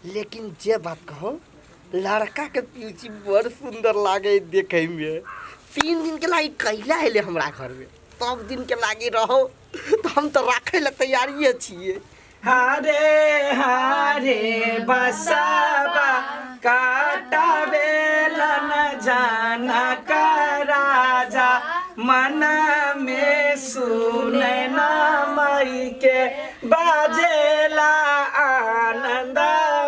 लेकिन जे बात कहो लड़का के पीछे बड़ सुंदर लागे देखे में। 3 दिन के लागी कैला है हमरा घर में, तब दिन के लागी रहो तो हम तो रखे ला तैयारी छिए। हारे हारे बसावा काटा बेला न जाना का राजा मन में सुने ना मई के बाजेला आनंद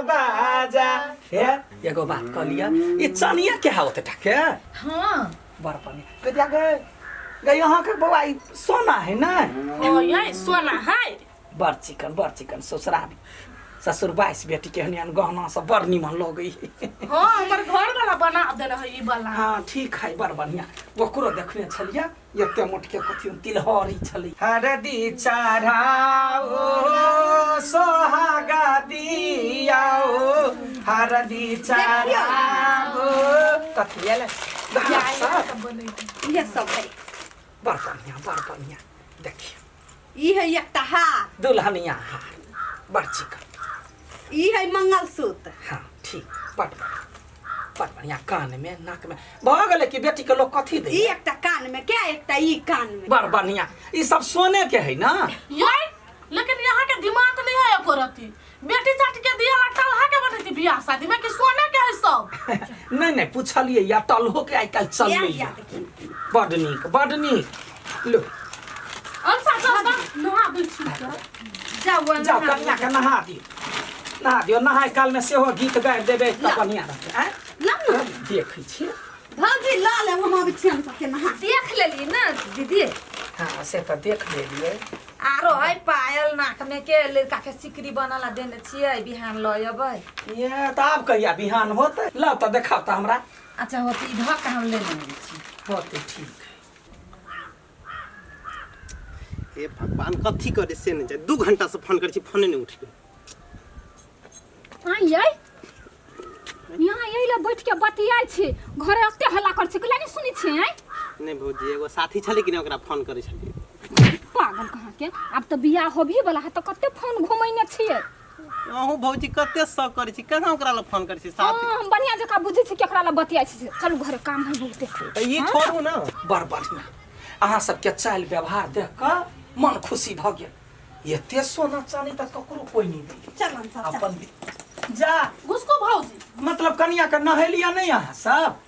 बाजा। हे एगो बात कह लिया, ये चनिया क्या होते ठके? हाँ बार पानी कदिया गए यहाँ के बउआ सोना है ना? हाँ यही सोना है। बड़ चिकन ससुराल ससुर 22 बेटी के हनियन गहना सब बड़ निमन लगे। हाँ हमर घर वाला बना देना है ई वाला। हाँ ठीक है बड़ बढ़िया। ओकरो देखने छलिया एते मोट के कथि तिलहरी छली। हरदी चढ़ाओ सोहागा दियाओ हरदी चढ़ाओ कथि ले ये सब है बड़ बढ़िया देखिए। ई है एकटा हार, दुल्हनिया हार बड़ चिकन। ई है मंगलसूत्र। हाँ ठीक बड़ बढ़िया। कान में नाक में भऽ गेलै कि बेटी के लोग कथी दे? ई एकटा कान में क्या, एकटा ई कान में। बड़ बढ़िया। ई सब सोने के है ना? यही लेकिन यहाँ के दिमाग नहीं है एको रति। बेटी चाटी के दिया लटल है के बनती बियाह शादी में कि सोने के है सब? नहीं पूछलिए या टलहो के आई काल चल या बड़ नीक लो अंसा सब नहा बिछी के जाओ कन्या के नहा दियो नहाय काल में सेहो गीत गाबि देबे त बढ़िया रहते हैं ना देखै छी भाभी ला ले हम अभी छन के नहा देख लेली ना दीदी। हाँ से तो देख लेलिए। आरो है पायल नाक में के लड़का के सिकरी बनला देने छियै बिहान ल अबै। ये त आब कहिया बिहान होते ल त देखाओ त हमरा। अच्छा होती इधर का हम ले लेने छी। होते ठीक है। हे भगवान कथी करे से नहीं जाए। 2 घंटा से फोन करे छी, फोने नहीं उठियो। हाँ ये यहाँ यही ला बैठ के बतियाई छी, घरे अते हल्ला कर छी कला नहीं सुनी छी हैं? नहीं भौजी एगो साथी छले कि नहीं ओकरा फोन करे छलिए। पागल कहाँ के, अब तो बियाह होबी वाला है तो कते फोन घुमैने छिए। अहू भौजी कते शौक करे छी, कहाँ ओकरा ला फोन करे छी साथी? हम बढ़िया जका बुझे छी केकरा ला बतियाई छी। चलू घरे काम है बहुते। त ई छोड़ू ना। बड़ बढ़िया। अहाँ सबके चाल व्यवहार देख कर मन खुशी भ गेल। एते सोना चांदी त ककरो कोई नहीं दे। चल हम अपन भी जा उसको भौजी मतलब कन्या के नहेलिया नहीं अहाँ सब?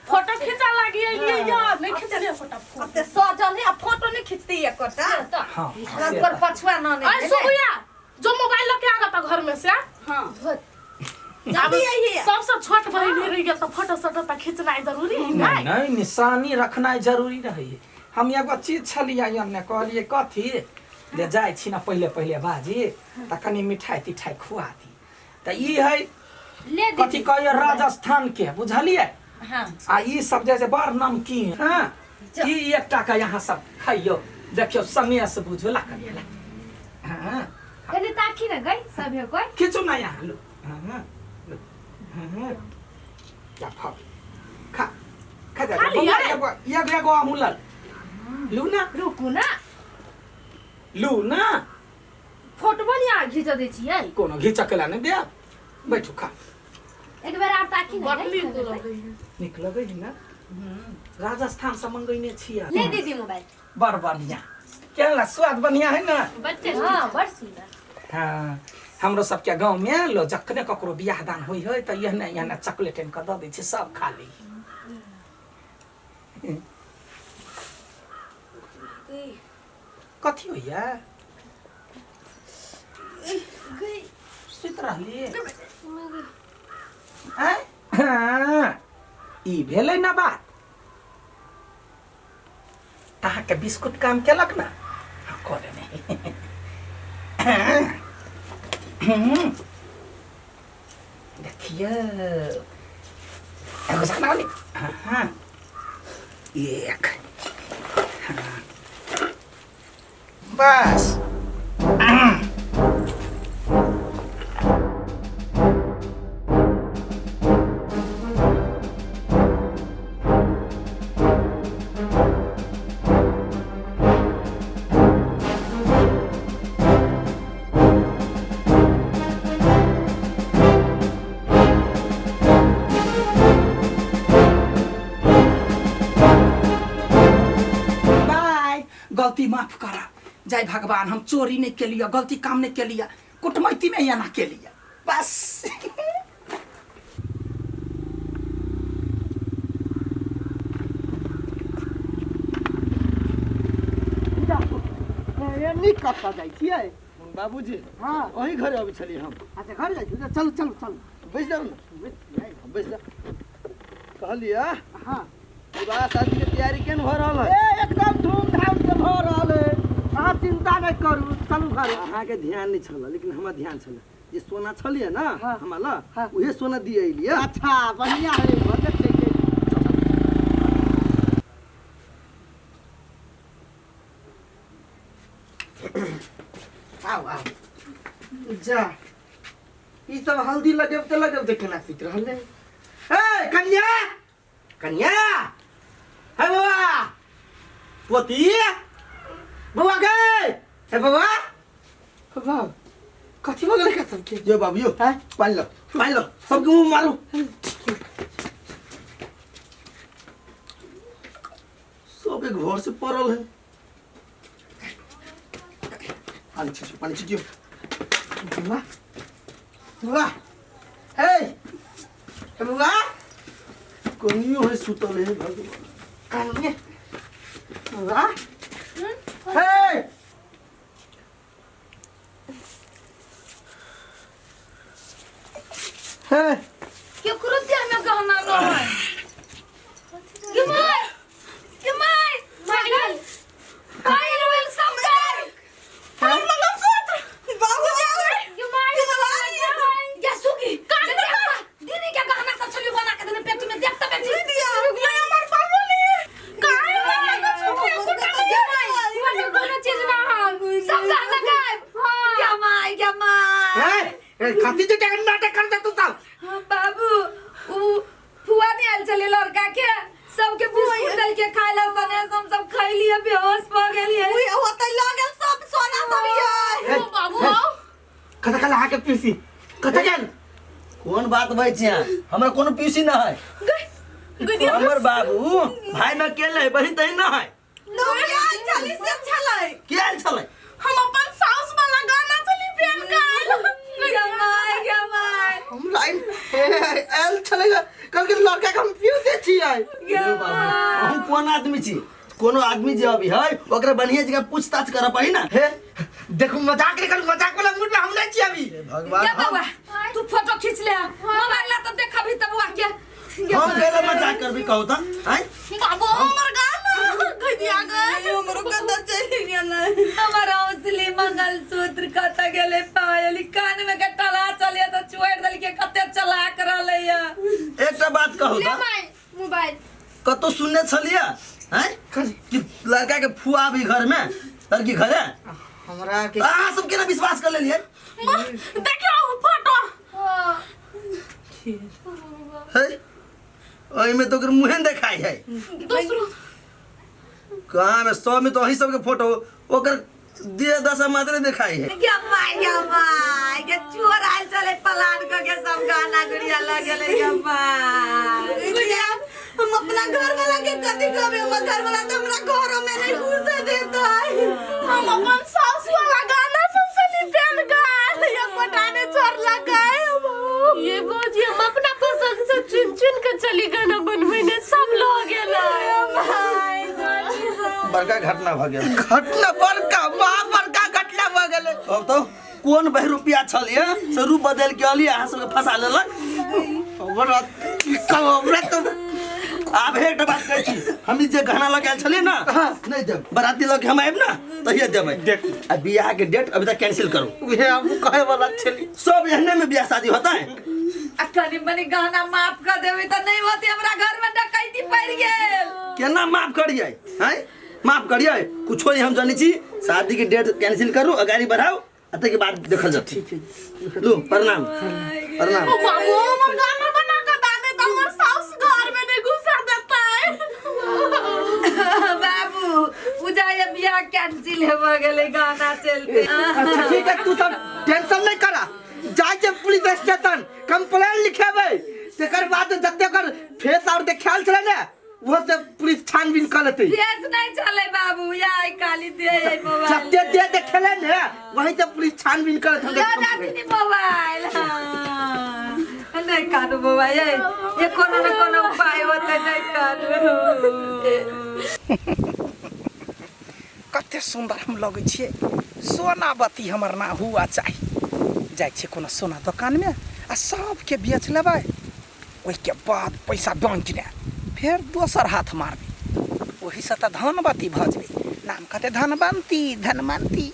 फोटो खींचा लगी है यार नहीं खींचले फोटो। अते सजल है फोटो नहीं खींचती है कोटा। हाँ पर पछुआ ना नहीं। ऐ सुबुया जो मोबाइल लेके आ गया घर में से। हां जल्दी आइए। सबसे छोट बहन रह गया तो फोटो सोटो त खींचना जरूरी है ना? नहीं निशानी रखना जरूरी रही। हम एगो चीज छलिया हमने कहलिए कथी ले जाय छी ना पहले बाजी त कनी मिठाई तिठाई खुआ दी त ई है ले कथी कहिए राजस्थान के बुझलिए? हां आ ई सब जैसे बड़ नमकीन हां ई एकटा का यहाँ सब खाइयो देखियो समय से बुझो ला करिए ला। हां कनी ताकी न गई सब है कोई खींचो ना यहाँ लो। हां लो हां क्या खा जा एगो अमूलल लू ना फोटो बढ़िया खींच दे छिए। कोनो घिचा के ला नहीं दे बैठो खा। एक बार आप ताकी न बटली गई निक लगे है ना? राजस्थान से मंगैने छिया। ले दीदी मोबाइल। बड़ बढ़िया। केला स्वाद बढ़िया है ना? बच्चे हां बड़ सुंदर। हाँ हमरो सबके गांव में लो जखने ककरो बियाह दान होई है त यहने चॉकलेट इनका द दै छै सब खा ली। कथी होइया? सुत रहली? ई भेलै ना बात। अहाँ के बिस्कुट काम केलक ना? हाँ करे नहीं। देखिए एगो सामने वाली। हाँ एक हाँ। बस गलती माफ करा। जय भगवान, हम चोरी नहीं के लिया, गलती काम नहीं के लिया, कुटमैती में या ना के लिया बस। नहीं कत्ता जाइ छियै बाबूजी हाँ वही घरे अभी छलिए हम। अच्छा घर जाइ छी चलू चलू चलू बैस जाओ ना, बैस जा। कहलिए हाँ विवाह शादी के तैयारी केन हो रहल है? एकदम धूमधाम से भ रहल है, अहाँ चिंता नहीं करू, चलू घर। अहाँके ध्यान नहीं छल लेकिन हमरा ध्यान छल। जे सोना छलिए ना हाँ। हमरा हाँ। उहे सोना दिए लिए। अच्छा बढ़िया है, बजट चाहिए। आओ आओ जा, ई सब हल्दी लगेबते केना पीत रहल है। ए कन्या कन्या, हे बउआ पोती, बउआ गए, हे बउआ बउआ कथी हो गेलै का सबके? यो बाबू यो हैं? पानी लो सबके मुंह मारो। सबके घर से पड़ल है। पानी छिटियो। बउआ बउआ, हे बउआ कनियो है सुतल है भगवान। कन्या बउआ, हे हे केकरो देह में गहना रहै। माय मागल काइल वेल समझाई हम मंगलसूत्र बाबू जावे या सुगी दीदी के गहना सब छली बना के देने पेटी में देखता बेटी दिया मैं हमर बाबू नहीं काहे मंगलसूत्र मुझे कोनो चीज ना सब गहना गायब। क्या माय हे खाती जो क्या नाटक करता तू सब? बाबू उ फुआ नहीं आल चले लड़का के सबके बिस्कुट डाल के खाइला सने सब खाइ लिए बेहोश भ गेलिए। उई होतै लागल सब सोना सब ये। ओ बाबू आओ। कथा कला आके पीसी कथा गेल। कौन बात भाई छिया? हमरा कोनो पीसी ना है। हमर बाबू भाई में अकेले है, बहिन तही ना है। लोग आइ चली से छलै। के आयल छलै? हम अपन साउस वाला गाना चली पेन का क्या माय हम लाइन एल चलेगा कल के लड़का के हम पीते छियै। हम कौन आदमी छी? कोनो आदमी जे अभी है ओकरा बढ़िया जगह पूछताछ कर पाई ना। हे देखो मजाक नहीं करू, मजाक वाला मूड में हम नहीं छियै अभी। भगवान क्या बाबा तू फोटो खींच ले मोबाइल ला तो देखा भी तब क्या हम केला मजाक करबी कहू त हैं? बाबू हमर गाना कहिया गए हमरो कत चली गेल। हमारा असली मंगलसूत्र कत गेले पायल कान में के टला चले तो छोड़ दल के कते चला कर रहले। एकटा बात कहू त मोबाइल कतो सुनने छलिए हैं कि लड़का के फुआ भी घर में लड़की घरे? हमरा के अहाँ सब केना विश्वास कर लेलिए? देखियो फोटो है ओइ में तो ओकर मुंहे देखाई है। दूसरो कहाँ में 100 में तो वही सबके फोटो ओकर दिए 10 मात्र देखाई है। क्या माय के चोर आइल चले पलाट के सब गाना गुड़िया लगले क्या माय। हम अपना घर वाला के कथी कहबे? हमर घर वाला तो हमरा घरों में नहीं घुसे देता है। हम अपन साउस वाला गाना सब चली पेन का ये पटाने चोर लगाए। ये बोझी हम अपना पसंद से चुन के चली गाना बनवेने सब लोग गेला। बड़का घटना भ गेल। घटना बड़का बड़का घटना भ गेलै। अब तो कौन बह रुपया छलिए से रूप बदल के अलिए अहाँ सबके फंसा लेलक। हमरा तो आब एक बात कहै छी, हम जे गहना लग आयल छलिए ना नहीं देब। बराती लग हम आइब ना तहिया देबै। देख आ बियाह के डेट अभी तक कैंसिल करू। उहे हम कहे वाला छली। सब एहने में बियाह शादी होता है। अखनी मनी गहना माफ कर देबे त नहीं होती हमरा घर में डकैती पड़ गेल। केना माफ करिए हैं? माफ करिए कुछो नहीं हम जानी छी। शादी की डेट कैंसिल करू, अगाड़ी बढ़ाओ, अते के बाद देखल जात। ठीक है लो प्रणाम प्रणाम। ओ बाबू हमर गाना बना के दाने तो हमर साउस घर में नहीं घुसा देता है। बाबू पूजा ये बियाह कैंसिल हो गेले गाना चलते। अच्छा ठीक है, तू सब टेंशन नहीं करा। जाय जे पुलिस स्टेशन कंप्लेन लिखेबै, तेकर बाद जते कर फेस और देखाल छले ने वो से पुलिस छानबीन कर लेतै। केस नहीं चले बाबू या काली मोबाइल दे मोबाइल जब दे खेले ने वहीं से पुलिस छानबीन करत हम ला जाती नी मोबाइल नहीं कानू मोबाइल ये कोनो न कोनो उपाय होते नहीं कानू कते सुंदर हम लगे छिए सोना बत्ती हमर ना हुआ चाहिए जाय छे कोनो सोना दुकान में आ सबके बेच लेबै ओहि के बाद पैसा बैंक ने फिर दोसर हाथ मारबी ओही से त धनवती भ जेबै नाम कहते धनवंती धनवंती